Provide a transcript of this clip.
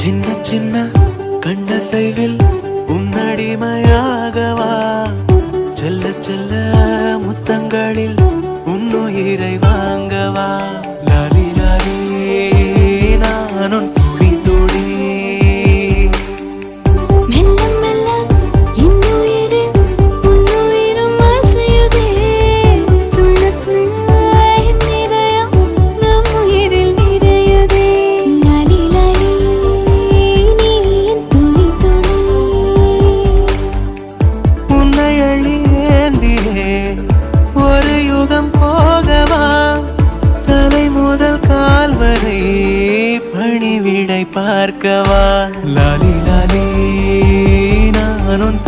சின்ன சின்ன கண்ணசைவில் உன்னடிமையாகவா செல்ல செல்ல முத்தங்களில் உன்னுயிரை வாங்கவா லாலி லாலி நானும் துடி துடி மெல்ல மெல்ல இன்னுயிரு உன்னுயிரும் அசையுதே துள்ள துள்ள என் இதயம் நம் உயிரில் நிறையுதே லாலி லாலி நீ என் துளி துளி உன்னை அழியேந்தியே ஒரு யுகம் போகவா தலை முதல் கால் வரை பணிவிடை பார்க்கவா லாலி லாலி நானும்